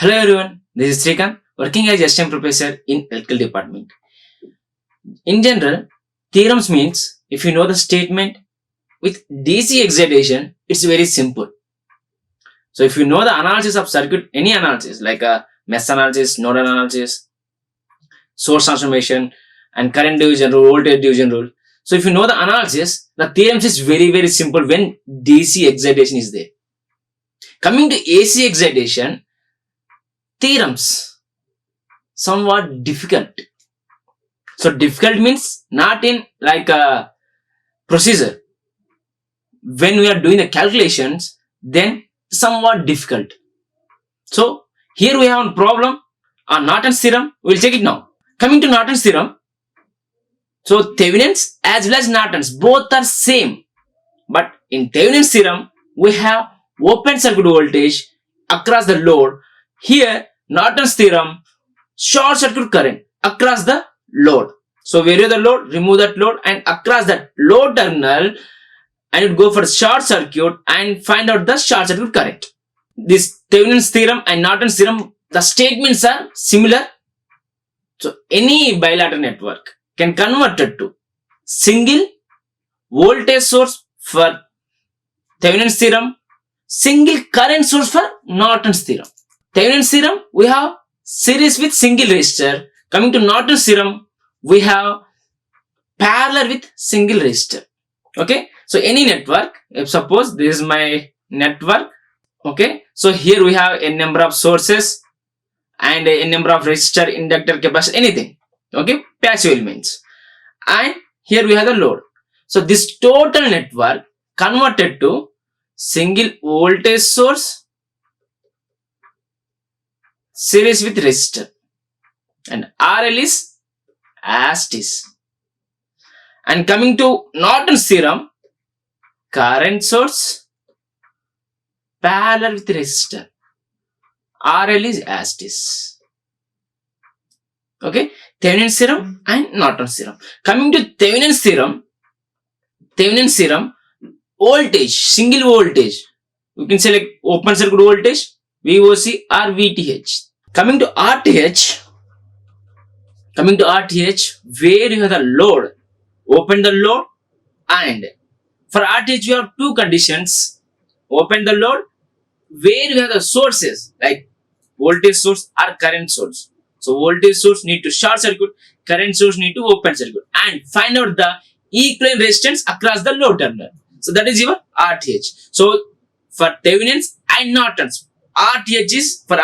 Hello everyone, this is Srikanth, working as STM professor in electrical department. In general, theorems means if you know the statement with DC excitation, it's very simple. So if you know the analysis of circuit, any analysis like a mesh analysis, nodal analysis, source transformation, and current division rule, voltage division rule. So if you know the analysis, the theorems is very simple when DC excitation is there. Coming to AC excitation, theorems somewhat difficult. So difficult means not in like a procedure. When we are doing the calculations, then somewhat difficult. So here we have a problem on Norton's theorem. We'll check it now. Coming to Norton's theorem, so Thevenin's as well as Norton's both are same. But in Thevenin's theorem, we have open circuit voltage across the load. Here Norton's theorem, short circuit current across the load. So vary the load, remove that load, and across that load terminal, and you go for short circuit and find out the short circuit current. This Thevenin's theorem and Norton's theorem, the statements are similar. So any bilateral network can convert it to single voltage source for Thevenin's theorem, single current source for Norton's theorem. Thevenin's theorem, we have series with single resistor. Coming to Norton's theorem, we have parallel with single resistor. Okay, so any network, if suppose this is my network, okay, so here we have a number of sources and a number of resistor, inductor, capacitor, anything, okay, passive elements, and here we have the load. So this total network converted to single voltage source series with resistor, and RL is as it is. And coming to Norton's theorem, current source parallel with resistor, RL is as it is. Okay, Thevenin's theorem and Norton's theorem. Coming to Thevenin's theorem, voltage, single voltage, you can select open circuit voltage, VOC or VTH. Coming to RTH, where you have the load, open the load, and for RTH you have two conditions. Open the load, where you have the sources like voltage source or current source. So voltage source need to short circuit, current source need to open circuit, and find out the equivalent resistance across the load terminal. So that is your RTH. So for Thevenin's and Norton's, RTH is for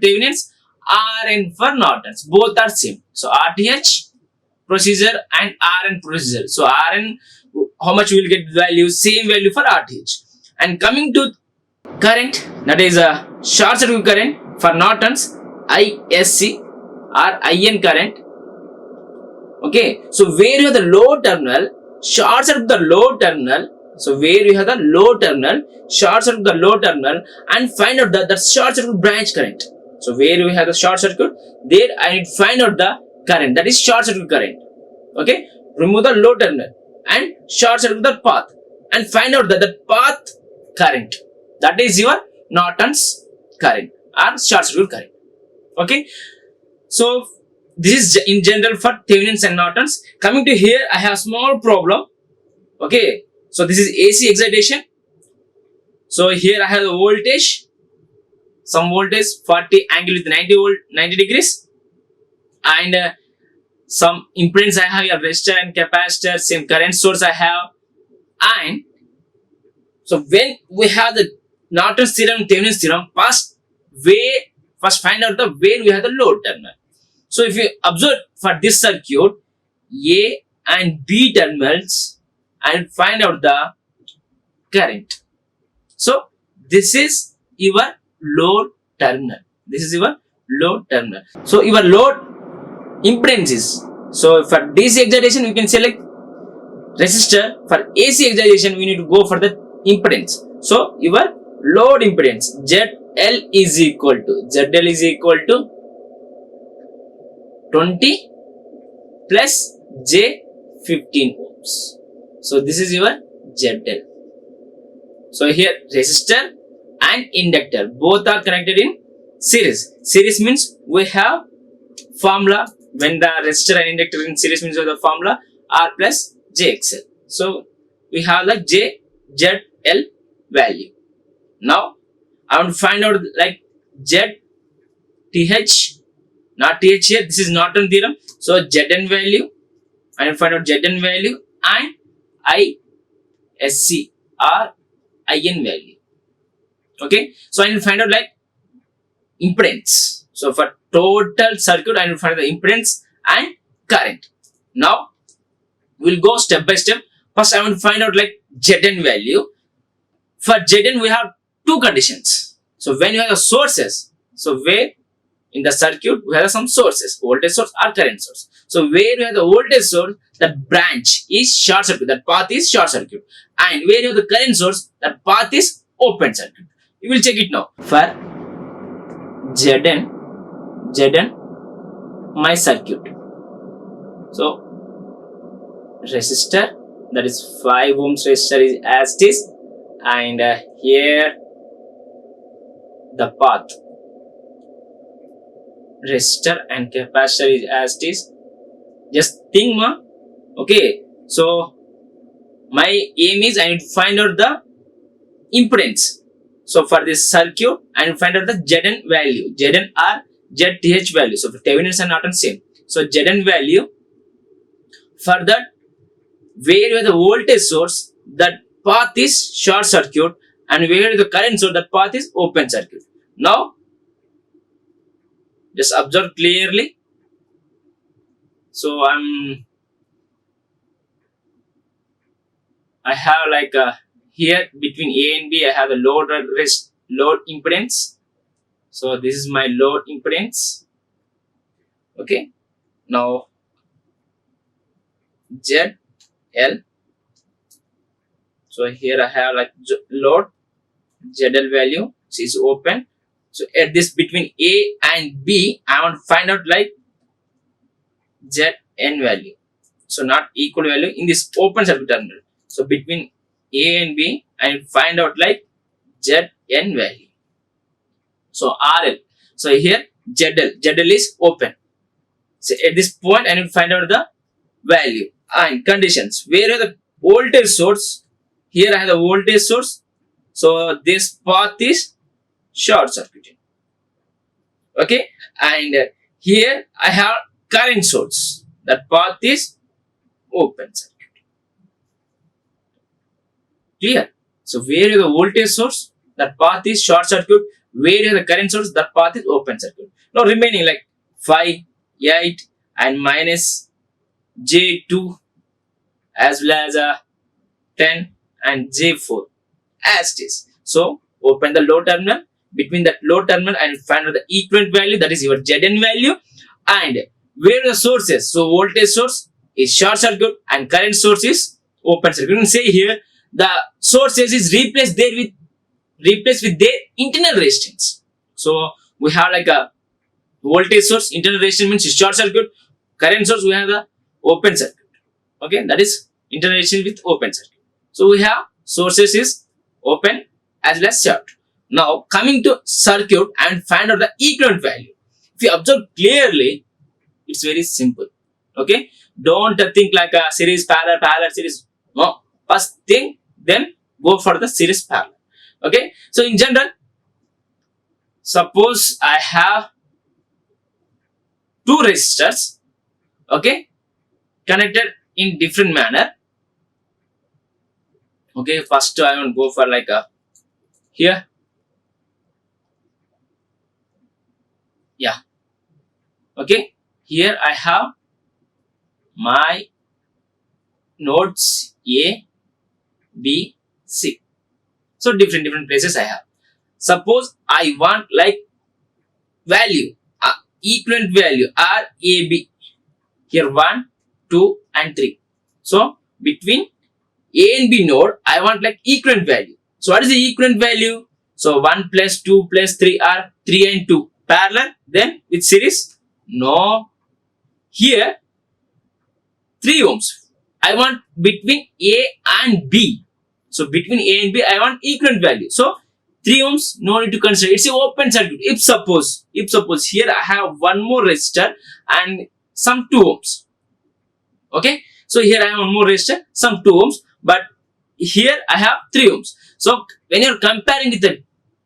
Thevenin's, RN for Norton's. Both are same. So RTH procedure and RN procedure. So RN, how much we will get value? Same value for RTH. And coming to current, that is a short circuit current for Norton's, ISC or IN current. Okay, so where you have the load terminal, short circuit the load terminal. So where you have the load terminal, short circuit the load terminal, and find out the short circuit branch current. So where we have the short circuit, there I need to find out the current, that is short circuit current. Okay, remove the load terminal and short circuit the path and find out the path current. That is your Norton's current or short circuit current. Okay, so this is in general for Thevenin's and Norton's. Coming to here, I have a small problem. Okay, so this is AC excitation. So here I have the voltage, some voltage 40 angle with 90 degrees, and some impedance I have, a resistor and capacitor, same current source I have. And so when we have the Norton's theorem, Thevenin's theorem, first find out the where we have the load terminal. So if you observe for this circuit, A and B terminals, and find out the current. So this is your load terminal. So your load impedance is. So for DC excitation, we can select resistor. For AC excitation, we need to go for the impedance. So your load impedance ZL is equal to 20 plus J 15 ohms. So this is your ZL. So here resistor and inductor both are connected in Series. Series means we have formula when the resistor and inductor in series means we have the formula R plus JXL. So we have the JZL value. Now I want to find out like ZTH, not TH here. This is Norton theorem. So Zn value. I will find out Zn value and ISC or IN value. Okay. So I will find out like impedance. So for total circuit, I will find the impedance and current. Now we'll go step by step. First, I want to find out like Zn value. For Zn, we have two conditions. So when you have the sources, so where in the circuit we have some sources, voltage source or current source. So where you have the voltage source, that branch is short circuit, that path is short circuit, and where you have the current source, that path is open circuit. You will check it now. For Zn, my circuit. So resistor, that is 5 ohms resistor is as it is, and here the path, resistor and capacitor is as it is. Just think ma. Okay, so my aim is I need to find out the impedance. So for this circuit I will find out the Zn value, Zn or ZTH value. So for Thevenin's and Norton same. So Zn value, for that where you have the voltage source, that path is short circuit, and where the current source, that path is open circuit. Now just observe clearly. So I have like here between A and B I have the load impedance. So this is my load impedance. Okay. Now ZL. So here I have like load ZL value. So is open. So at this between A and B, I want to find out like Zn value. So not equal value in this open circuit terminal. So between A and B, I will find out like Zn value. So RL. So here ZL is open. So at this point, I will find out the value and conditions. Where are the voltage source? Here I have the voltage source. So this path is short circuiting. Okay, and here I have current source. That path is open circuit. Clear? So where is the voltage source? That path is short circuit. Where is the current source? That path is open circuit. Now remaining like 5, 8 and minus J2 as well as 10 and J4 as it is. So open the load terminal. Between that load terminal and find out the equivalent value, that is your Zn value, and where the sources. So voltage source is short circuit and current source is open circuit. You can say here the sources is replaced with their internal resistance. So we have like a voltage source, internal resistance means short circuit, current source we have the open circuit. Okay, that is internal resistance with open circuit. So we have sources is open as well as short. Now coming to circuit and find out the equivalent value. If you observe clearly, it's very simple. Okay, don't think like a series parallel series. No, first thing, then go for the series parallel. Okay, so in general, suppose I have two resistors, okay, connected in different manner. Okay, first I want to go for like a here. Yeah. Okay. Here I have my nodes A, B, C. So different places I have. Suppose I want like value, equivalent value are A, B. Here 1, 2 and 3. So between A and B node, I want like equivalent value. So what is the equivalent value? So 1 plus 2 plus 3 are 3 and 2. Parallel, then with series? No. Here 3 ohms. I want between A and B. So between A and B, I want equivalent value. So 3 ohms, no need to consider. It's an open circuit. If suppose here I have one more resistor and some 2 ohms. Okay, so here I have one more resistor, some 2 ohms, but here I have 3 ohms. So when you're comparing with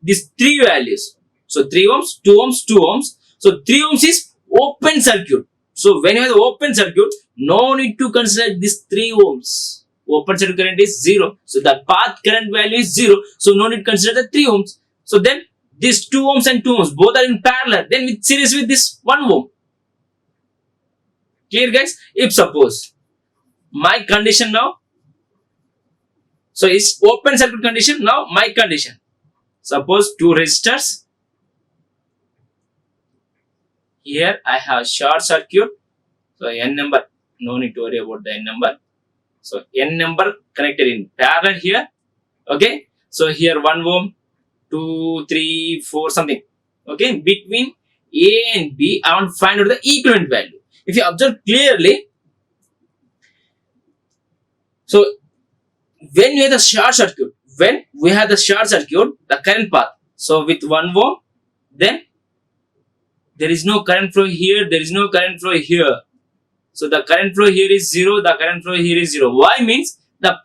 these three values, so 3 ohms, 2 ohms, 2 ohms, so 3 ohms is open circuit. So when you have the open circuit, no need to consider this 3 ohms. Open circuit current is 0. So the path current value is 0. So no need to consider the 3 ohms. So then these 2 ohms and 2 ohms both are in parallel. Then with series with this 1 ohm. Clear guys? If suppose my condition now, so it's open circuit condition. Now my condition. Suppose 2 resistors. Here I have short circuit. So n number, no need to worry about the n number. So n number connected in parallel here. Okay. So here 1 ohm, 2, 3, 4 something. Okay. Between A and B, I want to find out the equivalent value. If you observe clearly, so when you have the short circuit, the current path. So with 1 ohm, then there is no current flow here, there is no current flow here. So the current flow here is 0, the current flow here is 0. Why? Means the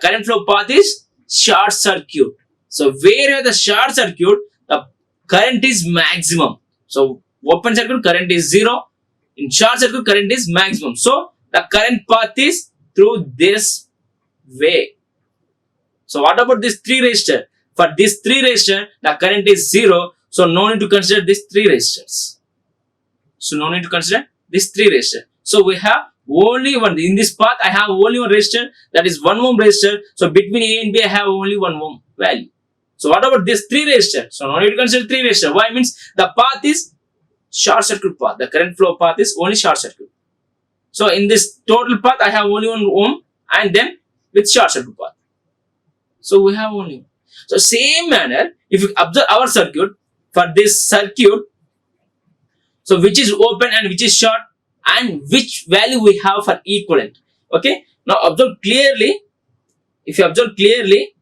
current flow path is short circuit. So where the short circuit, the current is maximum. So open circuit current is 0, in short circuit current is maximum. So the current path is through this way. So what about this 3 resistor? For this 3 resistor, the current is 0. So no need to consider these 3 resistors. So we have only one. In this path, I have only one resistor, that is 1 ohm resistor. So between A and B, I have only 1 ohm value. So what about this 3 resistor? So no need to consider 3 resistor. Why? Means the path is short circuit path. The current flow path is only short circuit. So in this total path, I have only 1 ohm and then with short circuit path. So we have only one. So same manner, if you observe our circuit, for this circuit, so which is open and which is short and which value we have for equivalent. Okay. Now observe clearly. If you observe clearly,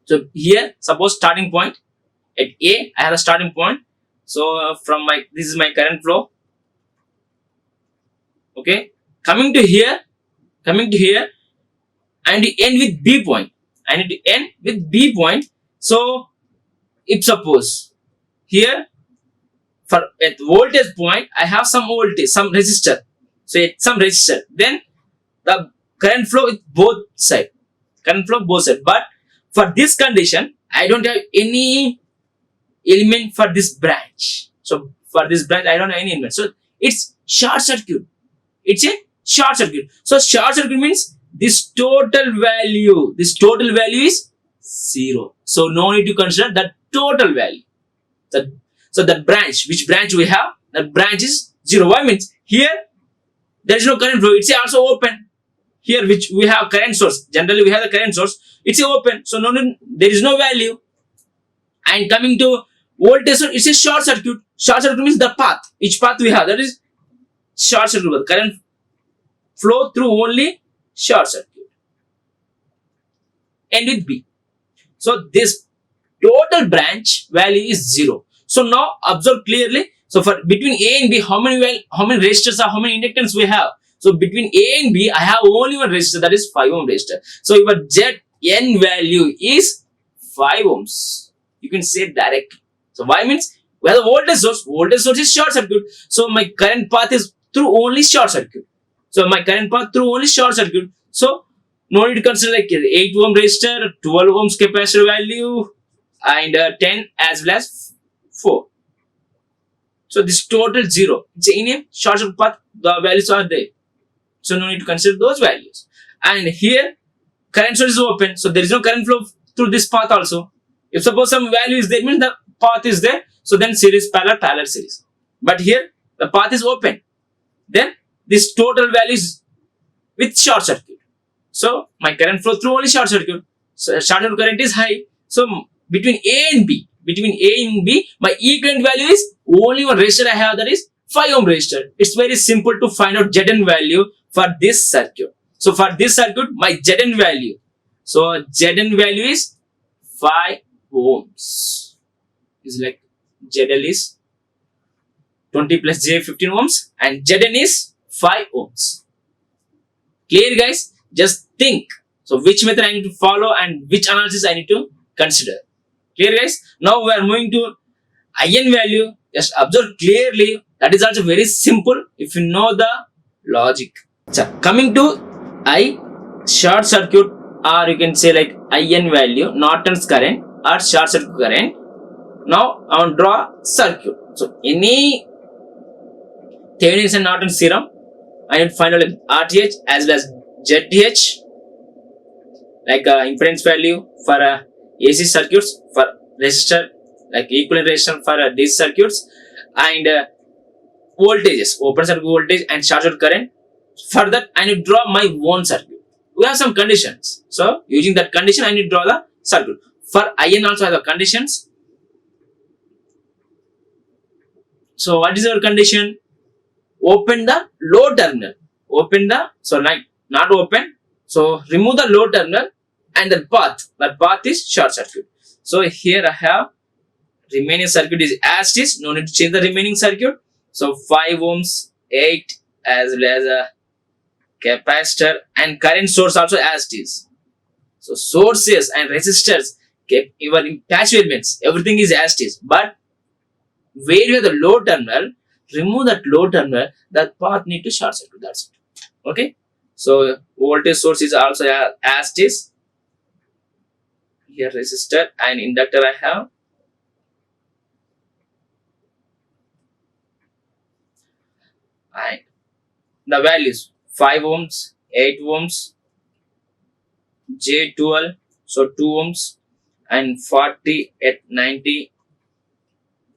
so here suppose starting point at A, I have a starting point. So from this is my current flow. Okay. Coming to here and you end with B point. So if suppose here for at voltage point, I have some voltage, some resistor. So at some resistor, then the current flow with both side. But for this condition, I don't have any element for this branch. So for this branch, I don't have any element. So it's short circuit. So short circuit means this total value is 0. So no need to consider that total value. So that branch, which branch we have, that branch is 0. Why? Means here there is no current flow. It's also open. Here which we have current source. Generally we have the current source. It's open. So there is no value. And coming to voltage source, it's a short circuit. Short circuit means the path. Each path we have, that is short circuit. Current flow through only short circuit. End with B. So this total branch value is 0. So now observe clearly. So for between A and B, how many resistors or how many inductance we have? So between A and B, I have only one resistor, that is 5 ohm resistor. So your Zn value is 5 ohms. You can say it directly. So why? Means we have the voltage source. Voltage source is short circuit. So my current path is through only short circuit. So no need to consider like 8 ohm resistor, 12 ohms capacitor value, and 10 as well as 4. So this total 0. It's in a short circuit path, the values are there. So no need to consider those values. And here current source is open. So there is no current flow through this path also. If suppose some value is there, means the path is there. So then series, parallel series. But here the path is open. Then this total value is with short circuit. So my current flow through only short circuit. So short circuit current is high. So between A and B, my equivalent value is only one resistor I have, that is 5 ohm resistor. It's very simple to find out Zn value for this circuit. So for this circuit, my Zn value. So Zn value is 5 ohms is like ZL is 20 plus J 15 ohms and Zn is 5 ohms. Clear guys? Just think. So which method I need to follow and which analysis I need to consider. Clear guys? Now we are moving to IN value. Just observe clearly. That is also very simple if you know the logic. So coming to I short circuit, or you can say like IN value, Norton's current or short circuit current. Now I want to draw circuit. So any Thevenin's and Norton's theorem, I need to find out like RTH as well as ZTH, like impedance value for AC circuits, for resistor, like equivalent resistance for DC circuits, and voltages, open circuit voltage and short circuit current. For that, I need to draw my own circuit. We have some conditions. So using that condition, I need to draw the circuit. For IN also have the conditions. So what is our condition? Open the low terminal. Open the, so like not open. So remove the low terminal and the path. That path is short circuit. So here I have remaining circuit is as is. No need to change the remaining circuit. So 5 ohms, 8 as well as a capacitor and current source also as it is. So sources and resistors, even passive elements, everything is as it is. But where you have the low terminal, remove that low terminal, that path need to short circuit. That's it. Okay. So voltage source is also as it is. Here resistor and inductor I have. And the values 5 ohms, 8 ohms, J12, so 2 ohms, and 40 at 90,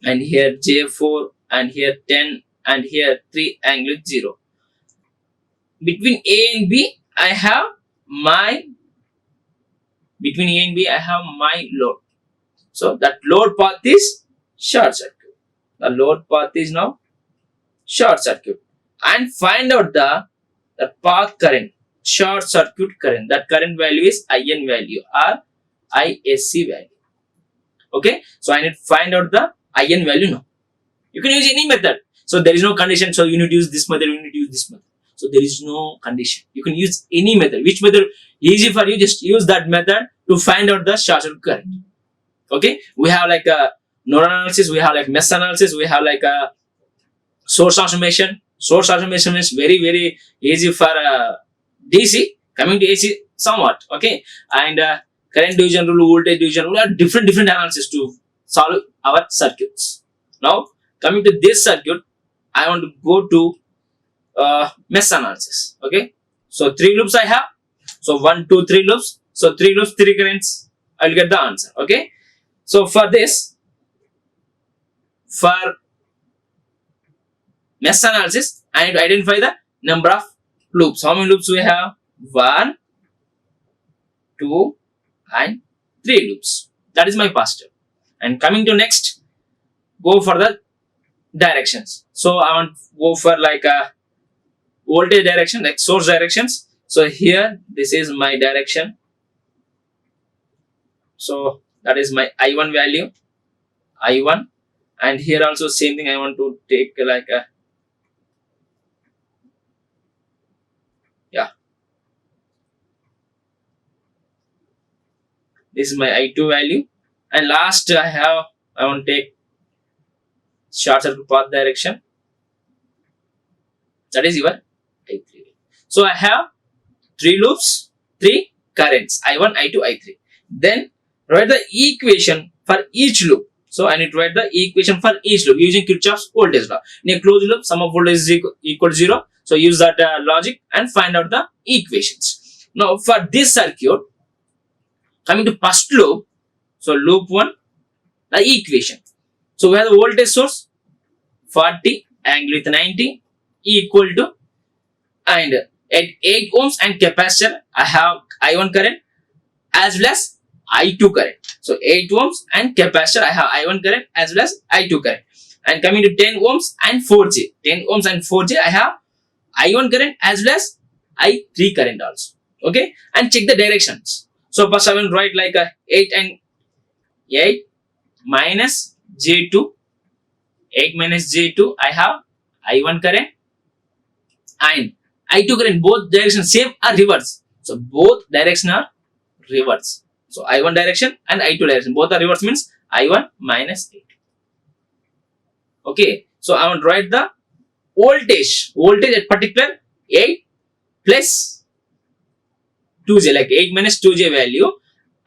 and here J4, and here 10, and here 3 angle 0. Between A and B, I have my load. So that load path is short circuit. The load path is now short circuit. And find out the path current, short circuit current. That current value is IN value or ISC value. Okay. So I need to find out the IN value now. You can use any method. So there is no condition. So you need to use this method. You need to use this method. So there is no condition. You can use any method. Which method easy for you? Just use that method to find out the short circuit current. Okay. We have like a node analysis. We have like mesh analysis. We have like a source transformation. Source transformation is very, very easy for DC. Coming to AC somewhat. Okay. And current division rule, voltage division rule are different analysis to solve our circuits. Now coming to this circuit, I want to go to mesh analysis. Okay. So 3 loops I have. So 1, 2, 3 loops. So 3 loops, 3 currents. I will get the answer. Okay. So for this, for mesh analysis, I need to identify the number of loops. How many loops we have? 1, 2, and 3 loops. That is my first step. And coming to next, go for the directions. So I want to go for like a voltage direction, like source directions. So here, this is my direction. So that is my I1 value, I1. And here also same thing, I want to take like a, this is my I2 value. And last I want to take short circuit path direction. That is your I3. So I have 3 loops, 3 currents, I1, I2, I3. Then write the equation for each loop. So I need to write the equation for each loop using Kirchhoff's voltage law. In a closed loop, sum of voltage is equal to 0. So use that logic and find out the equations. Now for this circuit, coming to first loop, so loop 1, the equation. So we have the voltage source 40 angle with 90 equal to, and at 8 ohms and capacitor I have I1 current as well as I2 current. So 8 ohms and capacitor I have I1 current as well as I2 current. And coming to 10 ohms and 4J. 10 ohms and 4J I have I1 current as well as I3 current also. Okay. And check the directions. So first I will write like a 8 and 8 minus J2. 8 minus J2, I have I1 current and I2 current. Both directions same are reverse. So both direction are reverse. So I1 direction and I2 direction both are reverse, means I1 minus 8. Okay, so I want to write the voltage at particular 8 plus 2j, like 8 minus 2j value,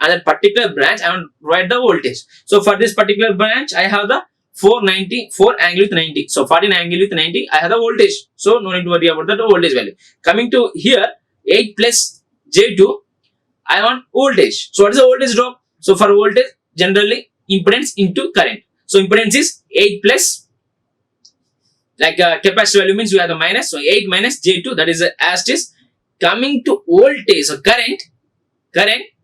and that particular branch I want to write the voltage. So for this particular branch I have the 4 angle with 90. So 14 angle with 90 I have the voltage. So no need to worry about the voltage value. Coming to here, 8 plus J2, I want voltage. So what is the voltage drop? So for voltage, generally impedance into current. So impedance is 8 plus, like capacitor value means we have the minus. So 8 minus J2, that is as it is. Coming to voltage, so current,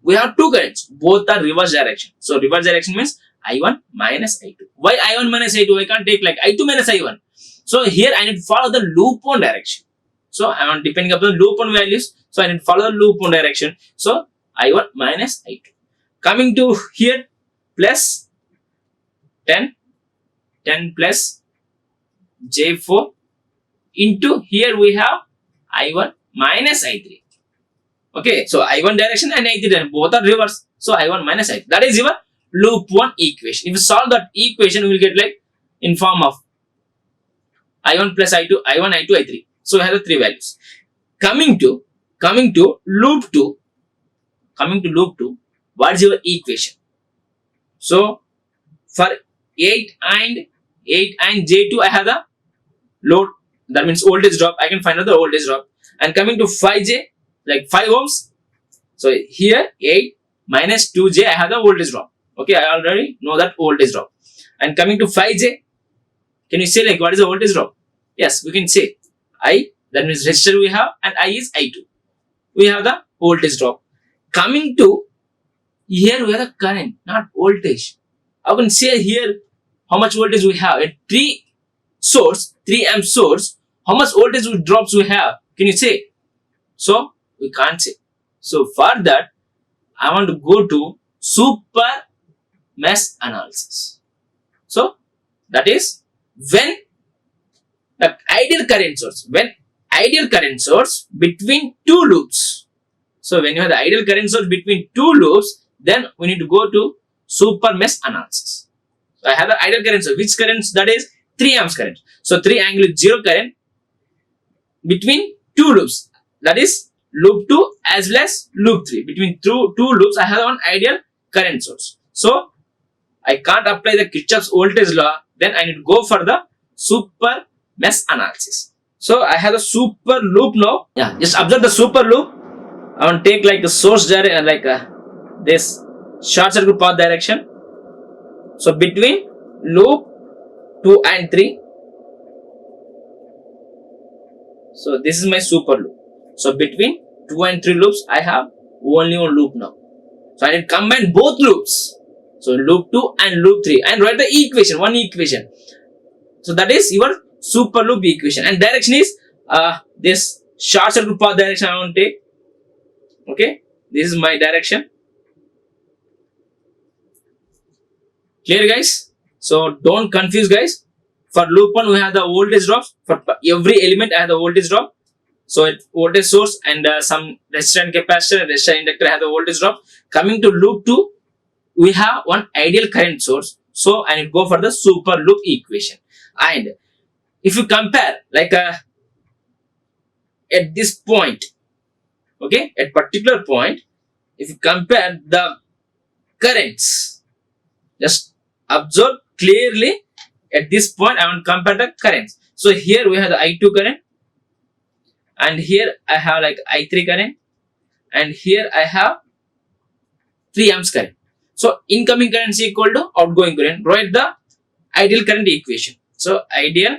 we have two currents. Both are reverse direction. So reverse direction means I1 minus I2. Why I1 minus I2? I can't take like I2 minus I1. So here I need to follow the loop on direction. So I am depending upon the loop on values. So I need to follow the loop on direction. So I1 minus I2. Coming to here, plus 10 plus J4 into here we have I1 minus I3. Okay, so I1 direction and I3 direction both are reverse. So I1 minus I3. That is your loop 1 equation. If you solve that equation, we will get like in form of I1 plus I2, I1, I2, I3. So we have the three values. Coming to loop 2. What is your equation? So for 8 and J2, I have the load. That means voltage drop. I can find out the voltage drop. And coming to 5J, like 5 ohms. So here 8 minus 2J, I have the voltage drop. Okay, I already know that voltage drop. And coming to 5J, can you say like what is the voltage drop? Yes, we can say I, that means resistor we have, and I is I2. We have the voltage drop. Coming to here, we have the current, not voltage. I can say here how much voltage we have. At 3 amp source, how much voltage drops we have? Can you say? So we can't say. So for that, I want to go to super mesh analysis. So that is when the ideal current source between two loops. So when you have the ideal current source between two loops, then we need to go to super mesh analysis. So I have the ideal current source. Which current? That is 3 amps current. So 3 angle 0 current between two loops. That is loop 2 as well as loop 3. Between two loops, I have one ideal current source. So I can't apply the Kirchhoff's voltage law. Then I need to go for the super mesh analysis. So I have the super loop now. Yeah, just observe the super loop. I want to take like the source direction, like this short circuit path direction. So between loop 2 and 3. So this is my super loop. So between 2 and 3 loops, I have only one loop now. So I need to combine both loops. So loop 2 and loop 3 and write the equation, one equation. So that is your super loop equation. And direction is this short circuit path direction I want to take. Okay, this is my direction. Clear guys? So don't confuse guys. For loop 1 we have the voltage drops. For every element I have the voltage drop. So it voltage source and some resistor and capacitor, resistor inductor have the voltage drop. Coming to loop 2, we have one ideal current source. So I need to go for the super loop equation. And if you compare like at this point, okay, at particular point, if you compare the currents, just observe clearly at this point I want to compare the currents. So here we have the I2 current, and here I have like I3 current, and here I have 3 amps current. So incoming current is equal to outgoing current. Write the ideal current equation. So ideal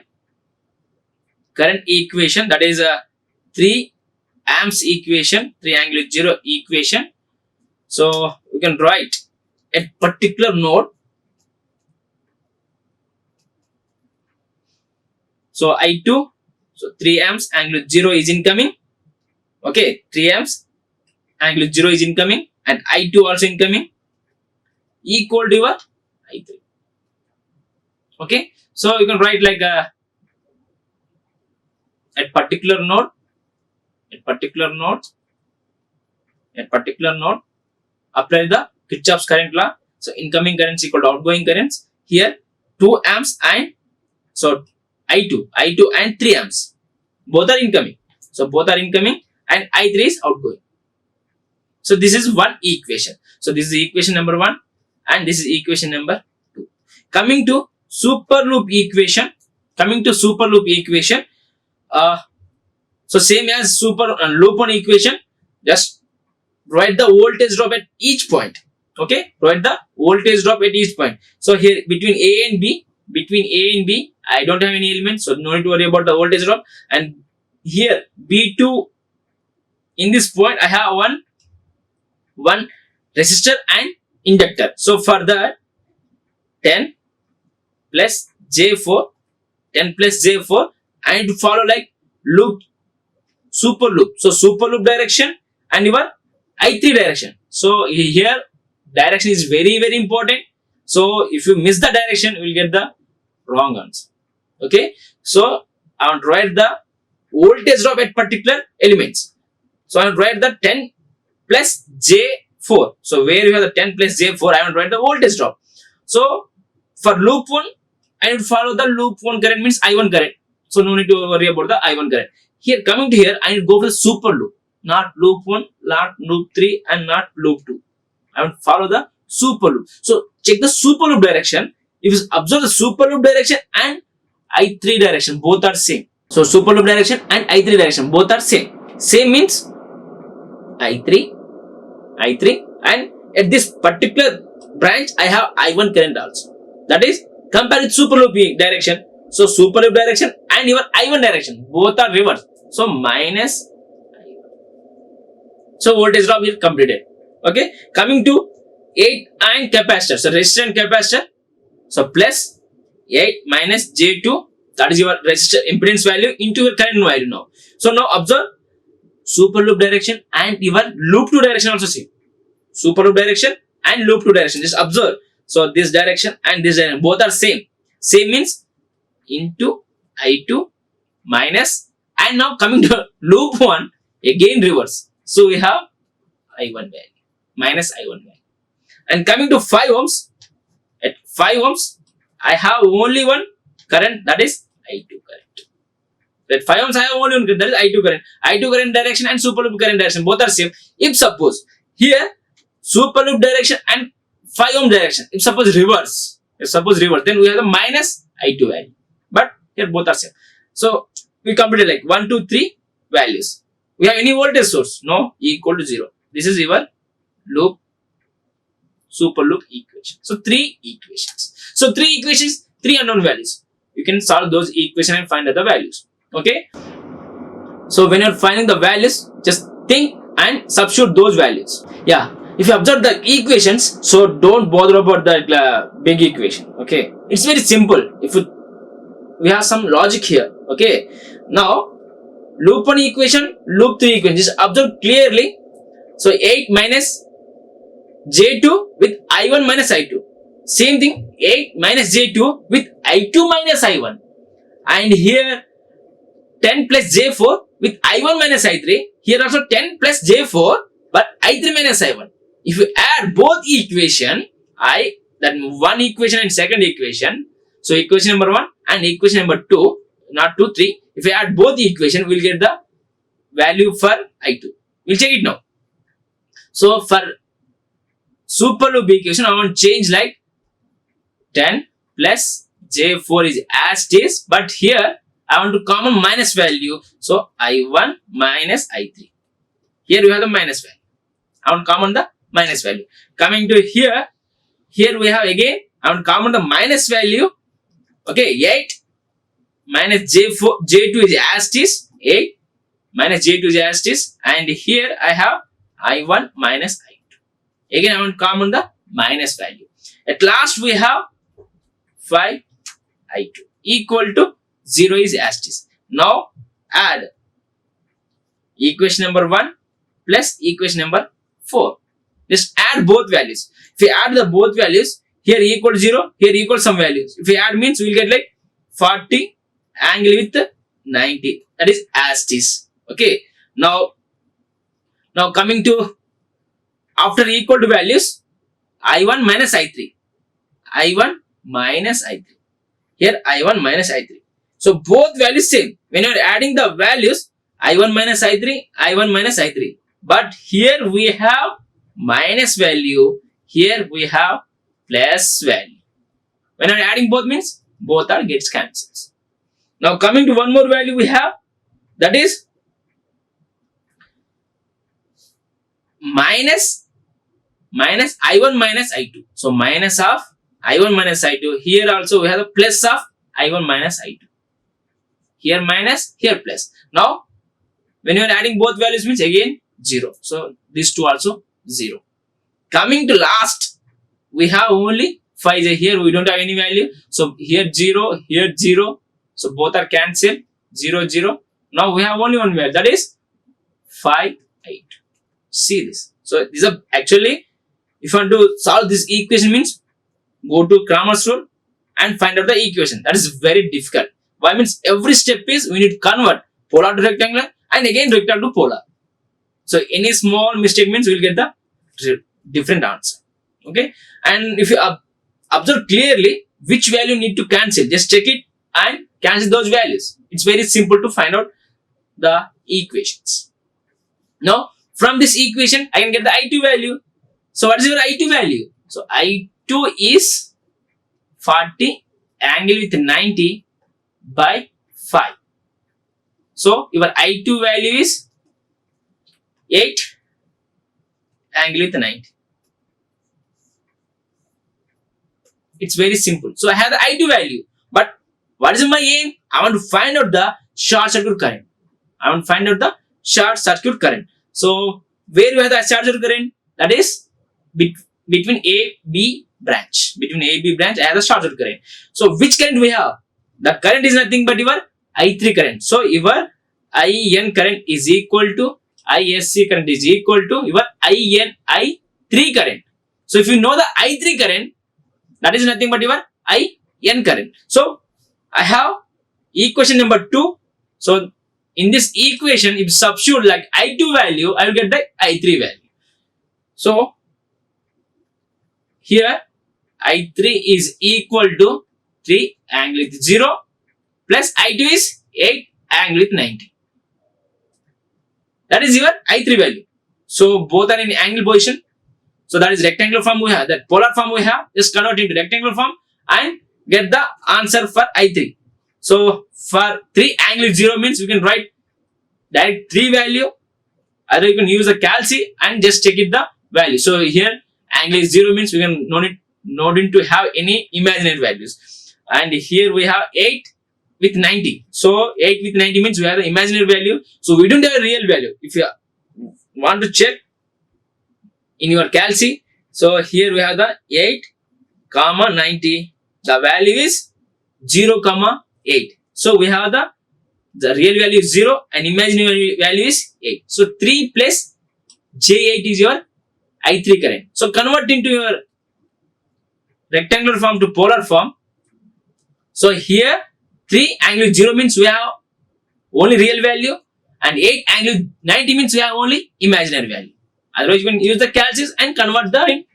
current equation, that is a 3 amps equation, 3 angle 0 equation. So we can write a particular node. So I2, so 3 amps angle 0 is incoming. Okay, 3 amps angle 0 is incoming, and I2 also incoming. equal to your I3. Okay, so you can write like at particular node, at particular node, at particular node, apply the Kirchhoff's current law. So incoming currents equal to outgoing currents. Here 2 amps and so I2 and 3 amps. Both are incoming. So both are incoming and I3 is outgoing. So this is one equation. So this is equation number 1 and this is equation number 2. Coming to super loop equation. So same as super loop 1 equation. Just write the voltage drop at each point. Okay, write the voltage drop at each point. So here between A and B, I don't have any elements, so no need to worry about the voltage drop. And here B2, in this point I have one resistor and inductor. So for that 10 plus J4, I need to follow like loop, super loop. So super loop direction and your I3 direction. So here direction is very important. So if you miss the direction, you will get the wrong answer. Okay, so I want to write the voltage drop at particular elements. So I want to write the 10 plus J4. So where you have the 10 plus J4, I want to write the voltage drop. So for loop 1, I need to follow the loop 1 current, means I1 current. So no need to worry about the I1 current. Here coming to here, I need to go for the super loop. Not loop 1, not loop 3 and not loop 2. I want to follow the super loop. So check the super loop direction. If you observe the super loop direction and I3 direction, both are same. So super loop direction and I3 direction, both are same. Same means I3 and at this particular branch I have I1 current also. That is compare with super loop direction. So super loop direction and your I1 direction, both are reverse. So minus I1. So voltage drop here completed. Okay, coming to 8 and capacitor. So resistor and capacitor. So plus 8 minus J2, that is your resistor impedance value into your current value now. So now observe super loop direction and your loop 2 direction also same. Super loop direction and loop 2 direction. Just observe. So this direction and this direction, both are same. Same means into I2 minus, and now coming to loop 1, again reverse. So we have I1 value minus I1 value. And coming to 5 ohms, at 5 ohms, I have only one current, that is I2 current. At 5 ohms, I have only one current, that is I2 current. I2 current direction and super loop current direction, both are same. If suppose here super loop direction and 5 ohm direction, if suppose reverse, then we have the minus I2 value. But here both are same. So we completed like 1, 2, 3 values. We have any voltage source? No, equal to 0. This is your loop, super loop equation. So 3 equations. So 3 equations, 3 unknown values. You can solve those equations and find out the values. Okay. So when you're finding the values, just think and substitute those values. Yeah. If you observe the equations, so don't bother about that big equation. Okay. It's very simple. We have some logic here. Okay. Now loop 1 equation, loop 3 equation. Just observe clearly. So 8 minus J2 with I1 minus I2. Same thing, 8 minus J2 with I2 minus I1. And here 10 plus J4 with I1 minus I3. Here also 10 plus J4 but I3 minus I1. If you add both equation, that one equation and second equation. So equation number 1 and equation number 2, not 2, 3. If you add both the equation, we'll get the value for I2. We'll check it now. So for super loop equation, I want to change like 10 plus J4 is as it is, but here I want to common minus value. So I1 minus I3. Here we have the minus value. I want to common the minus value. Coming to here we have again, I want to common the minus value. Okay, 8 minus J2 is as it is, 8 minus J2 is as it is, and here I have I1 minus I2. Again, I want to common the minus value. At last, we have 5 I2 equal to 0 is as it is. Now, add equation number 1 plus equation number 4. Just add both values. If we add the both values, here equal 0, here equal some values. If we add means we will get like 40 angle with 90. That is as it is. Okay. Now coming to after equal to values, I1 minus I3. I1 minus I3. Here I1 minus I3. So both values same. When you are adding the values, I1 minus I3, I1 minus I3. But here we have minus value. Here we have plus value. When you are adding both means both are gets cancelled. Now coming to one more value we have, that is minus I1 minus I2. So minus of I1 minus I2. Here also we have the plus of I1 minus I2. Here minus, here plus. Now when you are adding both values means again 0. So these two also 0. Coming to last, we have only 5. Here we don't have any value. So here 0, here 0. So both are cancelled. 0, 0. Now we have only one value, that is 5, 8. See this. So these are actually, if you want to solve this equation means go to Cramer's rule and find out the equation. That is very difficult. Why means every step is we need to convert polar to rectangular and again rectangle to polar. So any small mistake means we will get the different answer. Okay. And if you observe clearly which value need to cancel, just check it and cancel those values. It's very simple to find out the equations. Now from this equation I can get the I2 value. So what is your I2 value? So I2 is 40 angle with 90 by 5. So your I2 value is 8 angle with 90. It's very simple. So I have the I2 value. But what is my aim? I want to find out the short circuit current. So where you have the short circuit current? That is between A-B branch. Between A-B branch I have the short circuit current. So which current we have? The current is nothing but your I3 current. So your IN current is equal to ISC current is equal to your IN I3 current. So if you know the I3 current, that is nothing but your IN current. So I have equation number 2. So in this equation, if substitute like I2 value, I will get the I3 value. So here I3 is equal to 3 angle with 0 plus I2 is 8 angle with 90. That is your I3 value. So both are in angle position. So that is rectangular form we have. That polar form we have. Just convert into rectangular form and get the answer for I3. So for 3 angle 0 means we can write direct 3 value. Either you can use the calci and just check it the value. So here angle 0 means we can no need to have any imaginary values. And here we have 8 with 90. So 8 with 90 means we have the imaginary value. So we don't have a real value. If you want to check in your calci, so here we have the 8 comma 90. The value is 0 comma 8. So we have the real value is 0 and imaginary value is 8. So 3 plus J8 is your I3 current. So convert into your rectangular form to polar form. So here 3 angle 0 means we have only real value and 8 angle 90 means we have only imaginary value. Otherwise you can use the calculus and convert them in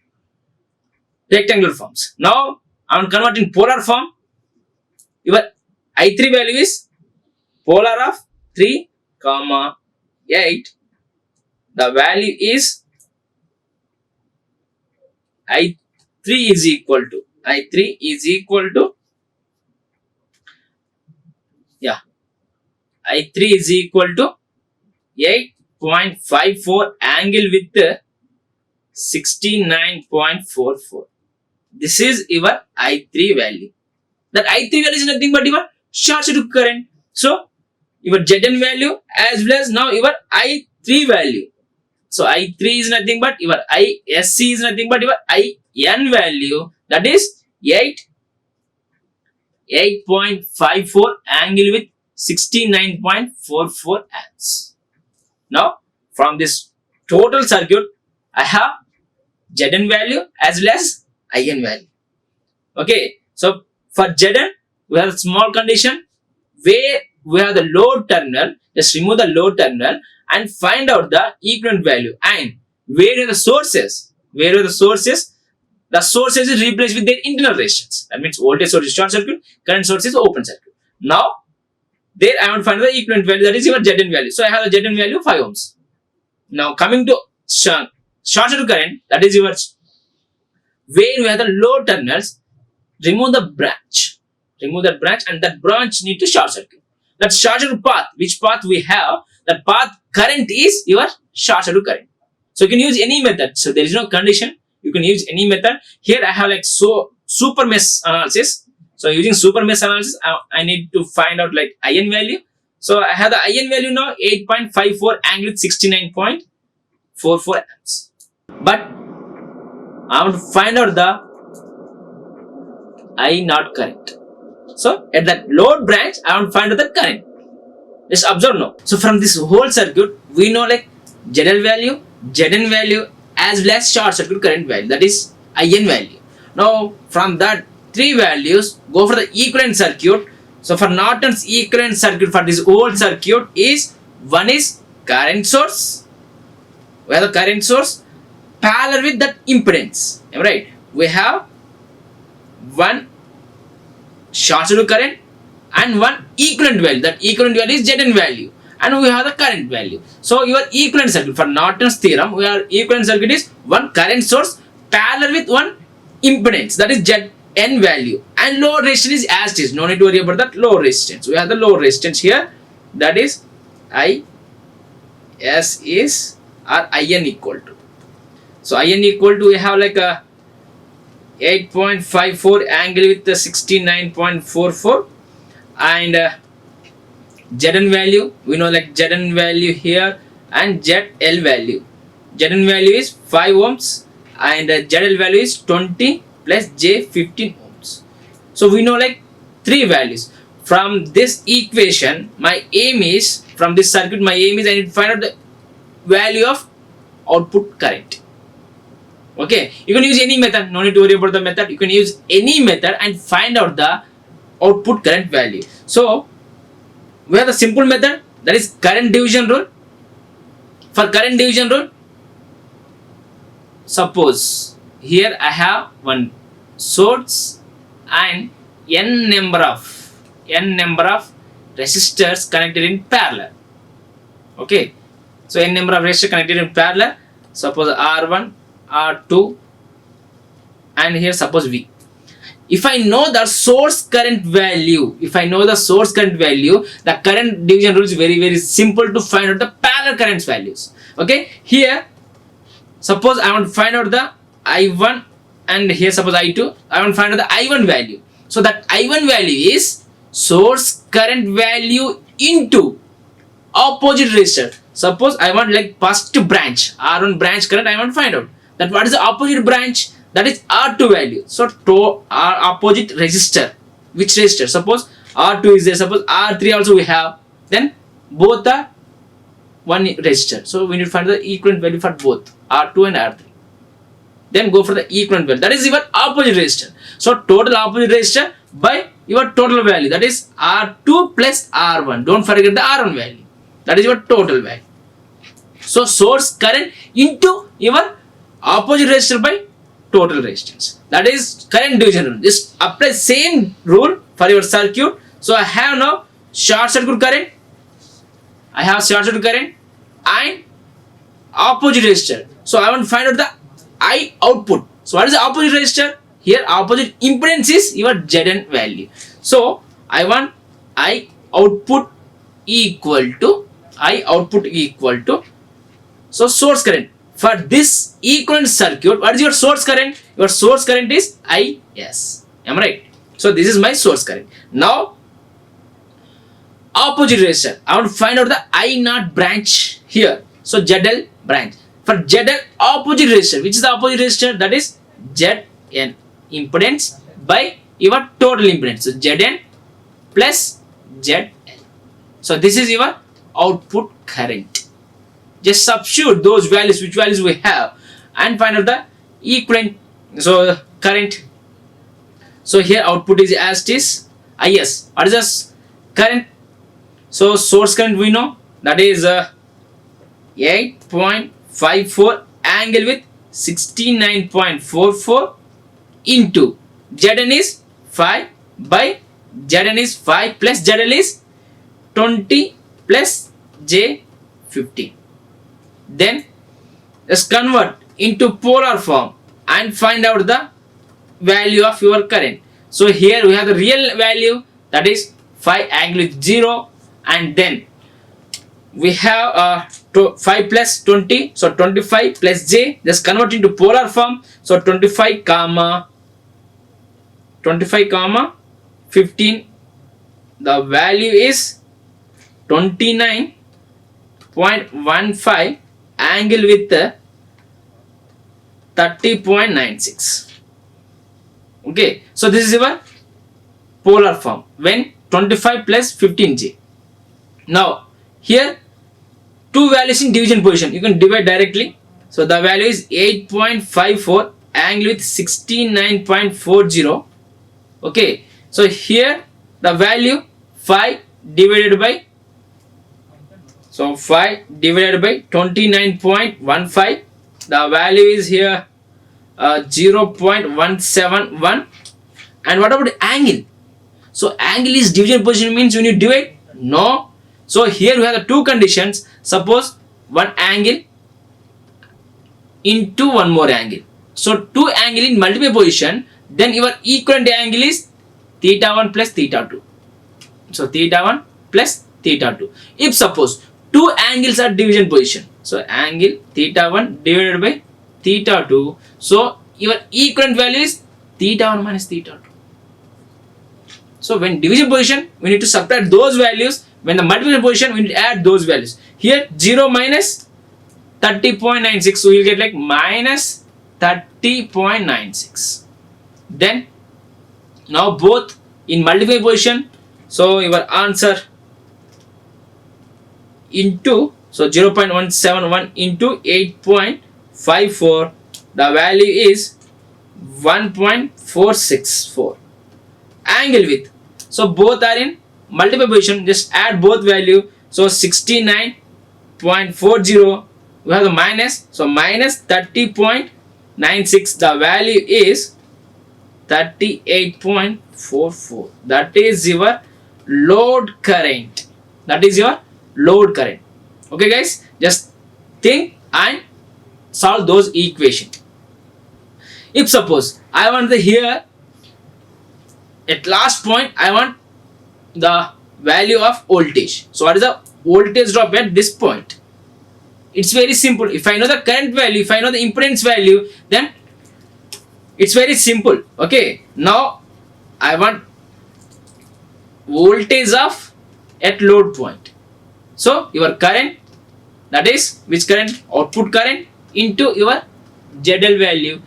rectangular forms. Now I am converting polar form. Your I3 value is polar of 3 comma 8. The value is I3 is equal to I3 is equal to I3 is equal to 8.54 angle with 69.44. This is your I3 value. That I3 value is nothing but your short circuit current. So your Zn value as well as now your I3 value. So I3 is nothing but your ISC is nothing but your IN value, that is 8.54 angle with 69.44 amps. Now from this total circuit I have Zn value as well as In value. Okay, so for Zn, we have a small condition where we have the load terminal. Just remove the load terminal and find out the equivalent value. And where are the sources? The sources is replaced with their internal resistance. That means voltage source is short circuit, current source is open circuit. Now, there I want to find the equivalent value, that is your Zn value. So I have the Zn value 5 ohms. Now coming to short circuit current, that is your where we have the load terminals, remove the branch. Remove that branch and that branch need to short circuit. That short circuit path, which path we have, that path current is your short circuit current. So you can use any method. So there is no condition. You can use any method. Here I have like super mesh analysis. So using super mesh analysis, I need to find out like In value. So I have the In value now 8.54 angle 69.44 amps. But I want to find out the I not current. So at that load branch, I want to find out the current. Just observe now. So from this whole circuit, we know like ZL value, Zn value as well as short circuit current value, that is In value. Now from that three values, go for the equivalent circuit. So for Norton's equivalent circuit for this whole circuit is one is current source, where the current source parallel with that impedance. Right? We have one short circuit current and one equivalent value. That equivalent value is Zn value, and we have the current value. So your equivalent circuit for Norton's theorem, our equivalent circuit is one current source parallel with one impedance, that is Zn value, and load resistance is as it is. No need to worry about that load resistance. We have the load resistance here, that is Is is or In equal to. So In equal to, we have like a 8.54 angle with the 69.44, and Zn value, we know like Zn value here and ZL value. Zn value is 5 ohms and ZL value is 20 plus J 15 ohms. So we know like three values. From this equation, my aim is, from this circuit, my aim is I need to find out the value of output current. Okay, you can use any method, no need to worry about the method. You can use any method and find out the output current value. So we have the simple method, that is current division rule. For current division rule, suppose here I have one source and n number of resistors connected in parallel. Okay, so n number of resistors connected in parallel. Suppose R1, R2, and here suppose V. If I know the source current value, the current division rule is very simple to find out the parallel currents values. Okay, here suppose I want to find out the I1, and here suppose I2, I want to find out the I1 value. So that I1 value is source current value into opposite resistor. Suppose I want like first branch, R1 branch current, I want to find out that what is the opposite branch, that is R2 value. So to our opposite resistor, which resistor? Suppose R2 is there, suppose R3 also we have, then both are one resistor. So we need to find the equivalent value for both R2 and R3. Then go for the equivalent value, that is your opposite resistor. So total opposite resistor by your total value, that is R2 plus R1. Don't forget the R1 value, that is your total value. So source current into your opposite resistor by total resistance, that is current division rule. Just apply same rule for your circuit. So I have now short circuit current, and opposite resistor. So I want to find out the I output. So what is the opposite resistor? Here opposite impedance is your Zn value. So I want I output equal to so source current. For this equivalent circuit, what is your source current? Your source current is Is. Am I right? So this is my source current. Now opposite resistor, I want to find out the I0 branch here. So ZL branch. For ZL opposite resistor, which is the opposite resistor? That is Zn impedance by your total impedance. So Zn plus ZL. So this is your output current. Just substitute those values, which values we have, and find out the equivalent so current. So here output is as it is is. What is this current? So source current we know, that is 8.54 angle with 69.44 into Zn is 5 by Zn is 5 plus Zl is 20 plus J 15. Then let's convert into polar form and find out the value of your current. So here we have the real value, that is 5 angle with 0, and then we have 5 plus 20, so 25 plus J, just convert into polar form. So 25 comma 15, the value is 29.15 angle with 30.96. Okay, so this is your polar form when 25 plus 15J. Now here two values in division position, you can divide directly. So the value is 8.54 angle with 69.40. Okay, so here the value 5 divided by 29.15, the value is here 0.171. And what about angle? So angle is division position, means when you divide, no. So here we have the two conditions. Suppose one angle into one more angle, so two angle in multiple position, then your equivalent angle is theta 1 plus theta 2. So theta 1 plus theta 2. If suppose two angles are division position, so angle theta 1 divided by theta 2, so your equivalent value is theta 1 minus theta 2. So when division position, we need to subtract those values. When the multiple position, we need to add those values. Here 0 minus 30.96, so we will get like minus 30.96. Then now both in multiple position, so your answer into, so 0.171 into 8.54, the value is 1.464 angle with. So both are in multiple position, just add both value. So 69.40, we have the minus, so minus 30.96, the value is 38.44. that is your load current. Okay guys, just think and solve those equations. If suppose I want the here at last point, I want the value of voltage. So what is the voltage drop at this point? It's very simple. If I know the current value, if I know the impedance value, then it's very simple. Okay, now I want voltage of at load point. So your current, that is which current? Output current into your ZL value.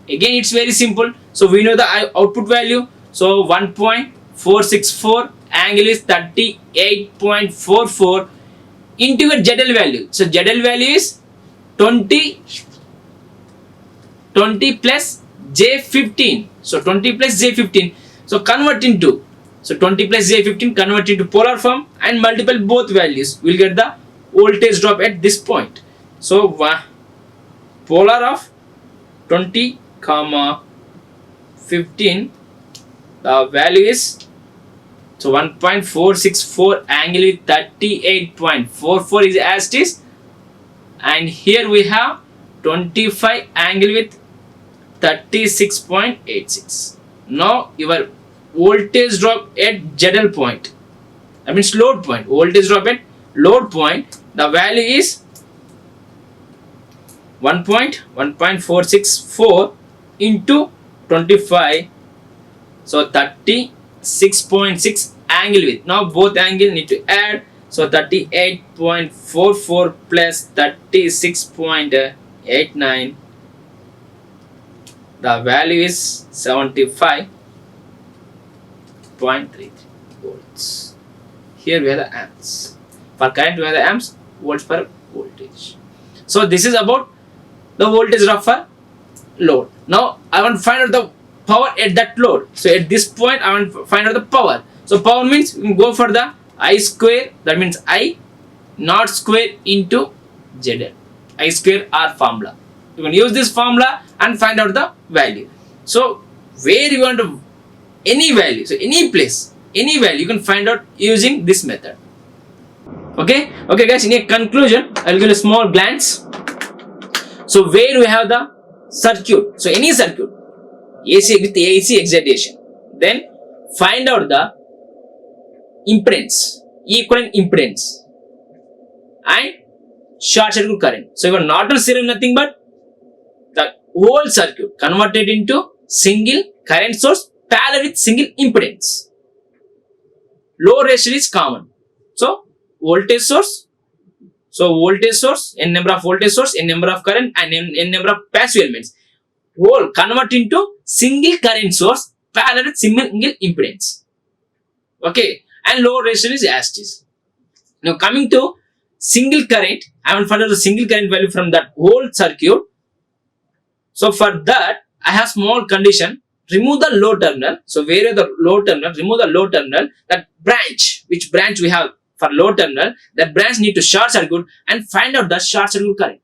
Again it's very simple. So we know the output value. So 1.464 angle is 38.44 into your ZL value. So ZL value is 20 plus J15. So 20 plus J15. So convert into, so 20 plus J15 convert into polar form and multiple both values. We'll get the voltage drop at this point. So polar of 20 comma 15, the value is, so 1.464 angle with 38.44 is as it is, and here we have 25 angle with 36.86. Now your voltage drop at ZL point, that means load point, voltage drop at load point, the value is 1.464 into 25, so 36.6 angle with. Now both angle need to add, so 38.44 plus 36.89, the value is 75.33 volts. Here we have the amps. For current we have the amps, volts per voltage. So this is about the voltage drop for load. Now I want to find out the power at that load. So at this point I want to find out the power. So power means we can go for the I square, that means I naught square into ZL. I square R formula. You can use this formula and find out the value. So where you want to, any value, so any place, any value you can find out using this method. Okay guys, in a conclusion I'll give a small glance. So where we have the circuit, so any circuit AC with AC excitation, then find out the impedance, equivalent impedance and short circuit current. So your Norton's theorem nothing but the whole circuit converted into single current source parallel with single impedance. Load ratio is common. So voltage source, n number of voltage source, n number of current and n number of passive elements, whole convert into single current source parallel with single impedance. Okay, and load ratio is as it is. Now coming to single current, I will find out the single current value from that whole circuit. So for that I have small condition, remove the low terminal. So where is the low terminal, remove the low terminal, that branch, which branch we have for low terminal, that branch need to short circuit and find out the short circuit current.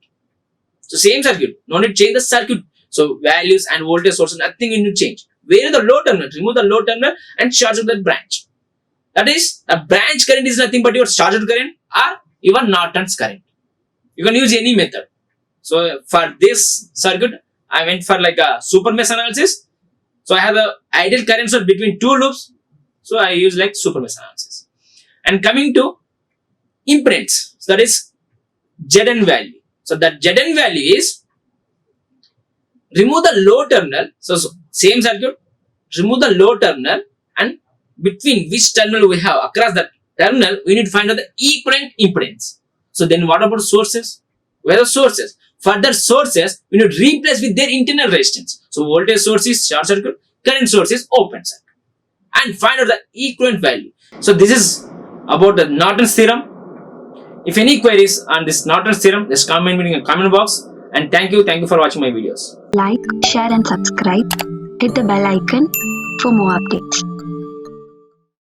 So same circuit, no need to change the circuit. So values and voltage source, nothing you need to change. Where is the low terminal, remove the low terminal and short circuit that branch. That is, the branch current is nothing but your short circuit current or your Norton's current. You can use any method. So for this circuit, I went for like a super mesh analysis. So I have a ideal current source between two loops. So I use like super mesh analysis. And coming to impedance, so that is Zn value. So that Zn value is, remove the low terminal. So same circuit, remove the low terminal and between which terminal we have across that terminal, we need to find out the equivalent impedance. So then what about sources? Where are the sources? Further sources, we need to replace with their internal resistance. So voltage source is short circuit, current source is open circuit. And find out the equivalent value. So this is about the Norton's theorem. If any queries on this Norton's theorem, just comment in the comment box. And thank you for watching my videos. Like, share and subscribe. Hit the bell icon for more updates.